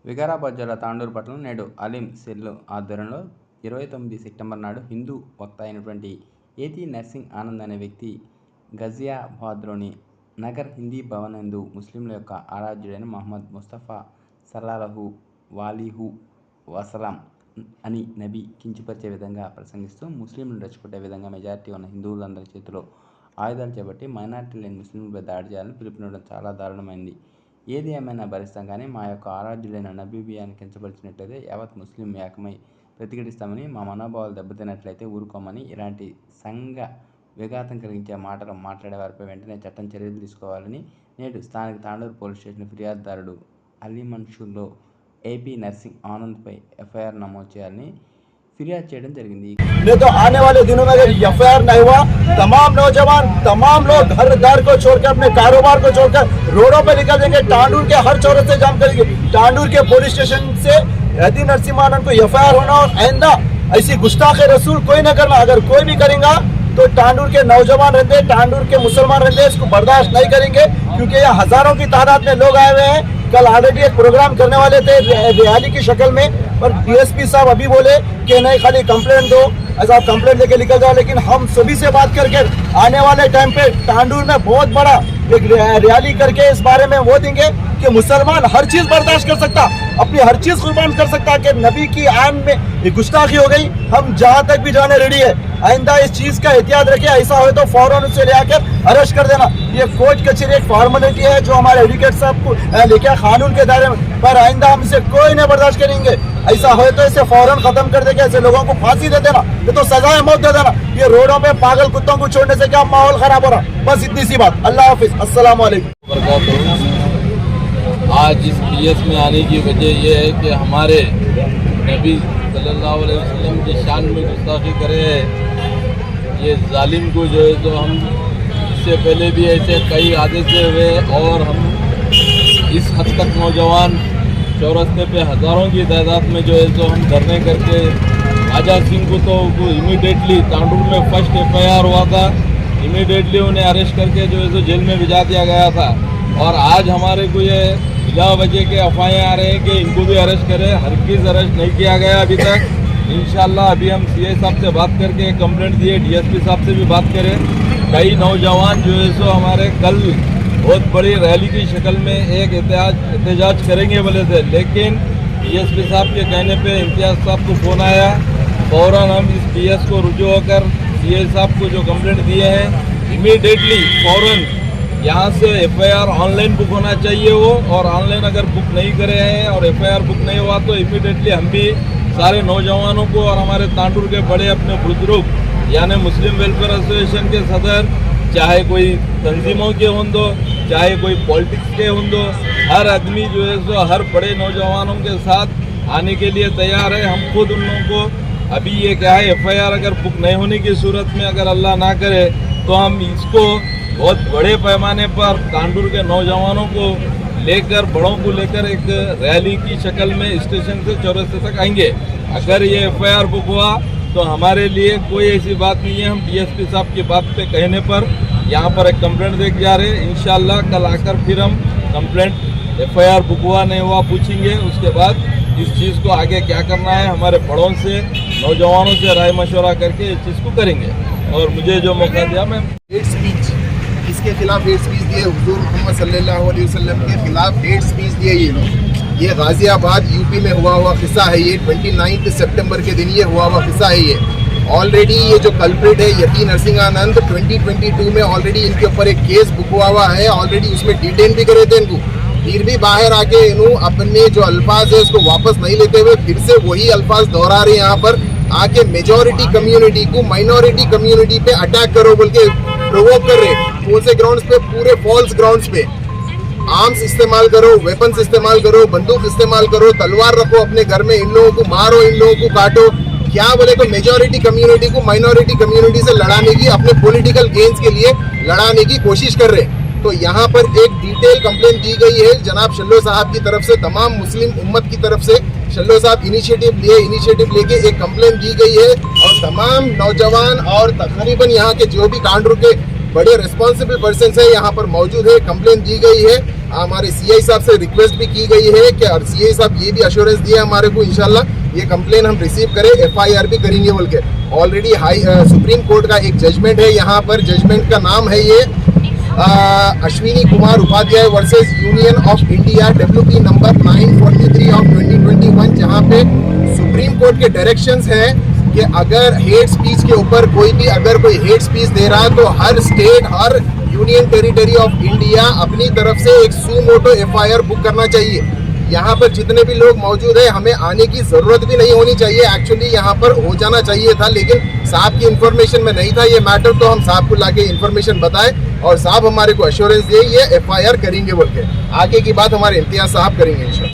వికారాబాద్ జిల్లా తాండూరు పట్టణంలో నేడు అలీం సెల్ ఆధ్వర్యంలో 29 సెప్టెంబర్ నాడు హిందూ వక్త అయినటువంటి ఏతి నర్సింగ్ ఆనంద్ అనే వ్యక్తి గజియాబాద్లోని నగర్ హిందీ భవన్ నందు ముస్లింల యొక్క ఆరాధ్యుడైన మహమ్మద్ ముస్తఫా సల్లల్లాహు అలైహి వసల్లం అని నబీ కించపరిచే విధంగా ప్రసంగిస్తూ ముస్లింలను రెచ్చగొట్టే విధంగా మెజారిటీ ఉన్న హిందువులందరి చేతిలో ఆయుధాలు చేపట్టి మైనారిటీ లేని ముస్లింలపై దాడి చేయాలని పిలుపునివ్వడం చాలా దారుణమైంది. ఏది ఏమైనా భరిస్తాం, కానీ మా యొక్క ఆరాధ్యులైన నబీబియాన్ని కించపరిచినట్లయితే యావత్ ముస్లిం ఏకమై ప్రతిఘటిస్తామని, మా మనోభావాలు దెబ్బతిన్నట్లయితే ఊరుకోమని, ఇలాంటి సంఘ విఘాతం కలిగించే మాటలు మాట్లాడే వారిపై వెంటనే చట్టం చర్యలు తీసుకోవాలని నేడు స్థానిక తాండూరు పోలీస్ స్టేషన్ ఫిర్యాదుదారుడు అలీమన్షూర్లో ఏపీ నర్సింగ్ ఆనంద్పై ఎఫ్ఐఆర్ నమోదు చేయాలని फिरियाद చేయడం జరిగింది. नहीं तो आने वाले दिनों में अगर एफआईआर नहीं हुआ, तमाम नौजवान तमाम लोग घर द्वार को छोड़कर अपने कारोबार को छोड़कर रोडों पे निकल देंगे। टांडूर के हर चौराहे से जाम करेंगे। टांडूर के पुलिस स्टेशन से यदि नरसिम्हा आनंद को एफआईआर होना और आइंदा ऐसी गुस्ताखे रसूल कोई न करना। अगर कोई भी करेगा तो टांडूर के नौजवान रहते, टांडूर के मुसलमान रहते, इसको बर्दाश्त नहीं करेंगे, क्योंकि यहाँ हजारों की तादाद में लोग आए हुए हैं। कल ऑलरेडी एक प्रोग्राम करने वाले थे रैली की शक्ल में, पर डीएसपी साहब अभी बोले कि नहीं, खाली कंप्लेंट दो, ऐसा आप कंप्लेंट लेके निकल जाओ। लेकिन हम सभी से बात करके आने वाले टाइम पे टांडूर में बहुत बड़ा एक रैली करके इस बारे में वो देंगे कि मुसलमान हर चीज बर्दाश्त कर सकता, अपनी हर चीज कुर्बान कर सकता, कि नबी की आन में ये गुस्ताखी हो गई, हम जहाँ तक भी जाने रेडी है। आइंदा इस चीज का एहतियात रखे, ऐसा हो तो फौरन उसे ले आकर अरेस्ट कर देना। ये कोर्ट कचहरी एक फॉर्मेलिटी है जो हमारे एडवोकेट साहब को लेकर कानून के दायरे में, पर आइंदा हम इसे कोई नहीं बर्दाश्त करेंगे। ऐसा हो तो इसे फौरन खत्म कर देंगे, ऐसे लोगों को फांसी दे देना, ये तो सजाए मौत दे देना। ये रोडों पे पागल कुत्तों को छोड़ने से क्या माहौल खराब हो रहा। बस इतनी सी बात। अल्लाह हाफिज, अस्सलाम वालेकुम। आज इस पीएस में आने की वजह यह है कि हमारे नबी सल्लल्लाहु अलैहि वसल्लम की शान में गुस्ताखी करे है ये जालिम को, जो है तो हम इससे पहले भी ऐसे कई हादसे हुए और हम इस हद तक नौजवान चौरस्ते पे हज़ारों की तादाद में जो है तो हम धरने करके राजा सिंह को तो इमीडिएटली तांडूर में फर्स्ट एफआईआर हुआ था, इमीडिएटली उन्हें अरेस्ट करके जो है तो जेल में भिजा दिया गया था। और आज हमारे को ये बिला वजह के अफवाहें आ रहे हैं कि इनको भी अरेस्ट करें, हरगिज़ अरेस्ट नहीं किया गया अभी तक। इंशाल्लाह अभी हम सीए साहब से बात करके कंप्लेंट दिए, डीएसपी साहब से भी बात करें। कई नौजवान जो है सो हमारे कल बहुत बड़ी रैली की शक्ल में एक एहतजाज करेंगे बोले थे, लेकिन डीएसपी साहब के कहने पे इम्तियाज़ साहब को फ़ोन आया, फ़ौरन हम इस पीएस को रुजू होकर सीए साहब को जो कंप्लेंट दिए हैं इमीडिएटली फ़ौरन यहाँ से एफआईआर ऑनलाइन बुक होना चाहिए वो, और ऑनलाइन अगर बुक नहीं करे हैं और एफआईआर बुक नहीं हुआ तो इमीडिएटली हम भी सारे नौजवानों को और हमारे तांडूर के बड़े अपने बुजुर्ग यानी मुस्लिम वेलफेयर एसोसिएशन के सदर, चाहे कोई तंजीमों के हों दो, चाहे कोई पॉलिटिक्स के हों दो, हर आदमी जो है सो हर बड़े नौजवानों के साथ आने के लिए तैयार है। हम खुद उन लोगों को अभी ये क्या है, एफआईआर अगर बुक नहीं होने की सूरत में अगर अल्लाह ना करे तो हम इसको बहुत बड़े पैमाने पर तांडूर के नौजवानों को लेकर, बड़ों को लेकर एक रैली की शक्ल में स्टेशन से चौरास्ते तक आएंगे। अगर ये एफआईआर बुक हुआ तो हमारे लिए कोई ऐसी बात नहीं है, हम डीएसपी साहब की बात पे कहने पर यहाँ पर एक कंप्लेंट दे जा रहे हैं। इंशाल्लाह कल आकर फिर हम कंप्लेंट एफआईआर बुक हुआ नहीं हुआ पूछेंगे, उसके बाद इस चीज़ को आगे क्या करना है हमारे बड़ों से नौजवानों से राय मशवरा करके इस चीज़ को करेंगे। और मुझे जो मौका दिया मैं हेट स्पीच, इसके खिलाफ हेट स्पीच दिए, हुजूर मोहम्मद सल्लल्लाहु अलैहि वसल्लम के खिलाफ हेट स्पीच दिए ये लोग। ये गाजियाबाद यूपी में हुआ किस्सा है, ये 29 सितंबर के दिन ये हुआ किस्सा है। ये ऑलरेडी ये जो कल्प्रिट है यती नरसिंह आनंद 2022 में ऑलरेडी इनके ऊपर एक केस बुक हुआ है, ऑलरेडी उसमें डिटेन भी करे थे इनको। फिर भी बाहर आके इन्हों अपने जो अल्फाज है उसको वापस नहीं लेते हुए फिर से वही अल्फाज दोहरा रहे हैं। यहाँ पर आके मेजॉरिटी कम्युनिटी को माइनॉरिटी कम्युनिटी पे अटैक करो बोल के प्रोवोक कर रहे। कौन से ग्राउंड्स पे? पूरे फॉल्स ग्राउंड्स पे। आर्म्स इस्तेमाल करो, वेपन्स इस्तेमाल करो, बंदूक इस्तेमाल करो, तलवार रखो अपने घर में, इन लोगों को मारो, इन लोगों को काटो। क्या बोले तो मेजॉरिटी कम्युनिटी को माइनॉरिटी कम्युनिटी से लड़ाने की, अपने पॉलिटिकल गेन्स के लिए लड़ाने की कोशिश कर रहे। तो यहाँ पर एक डिटेल कंप्लेंट दी गई है जनाब शल्लो साहब की तरफ से, तमाम मुस्लिम उम्मत की तरफ से। शल्लो साहब इनिशिएटिव लेके एक कंप्लेंट दी गई है और तमाम नौजवान और तकरीबन यहाँ के जो भी तांडूर के बड़े रिस्पॉन्सिबल पर्सन है यहाँ पर मौजूद है। कंप्लेंट दी गई है हमारे सीआई साहब से रिक्वेस्ट भी की गई है कि सीआई साहब ये भी अश्योरेंस दिया हमारे को, इंशाल्लाह ये कंप्लेन हम रिसीव करें, एफआईआर भी करेंगे बोल के। ऑलरेडी सुप्रीम कोर्ट का एक जजमेंट है यहाँ पर, जजमेंट का नाम है ये Ashwini Kumar Upadhyay versus union of India WP number 943 of 2021, जहाँ पे सुप्रीम कोर्ट के डायरेक्शंस हैं कि अगर हेट स्पीच के ऊपर अगर कोई हेट स्पीच दे रहा है तो हर स्टेट, हर यूनियन टेरिटरी ऑफ इंडिया अपनी तरफ से एक सुमोटो एफआईआर बुक करना चाहिए। यहाँ पर जितने भी लोग मौजूद हैं, हमें आने की जरूरत भी नहीं होनी चाहिए, एक्चुअली यहाँ पर हो जाना चाहिए था, लेकिन साहब की इन्फॉर्मेशन में नहीं था ये मैटर, तो हम साहब को लाके इन्फॉर्मेशन बताए और साहब हमारे को अश्योरेंस दिए ये एफआईआर करेंगे बोल के। आगे की बात हमारे इम्तियाज साहब करेंगे इंशाल्लाह।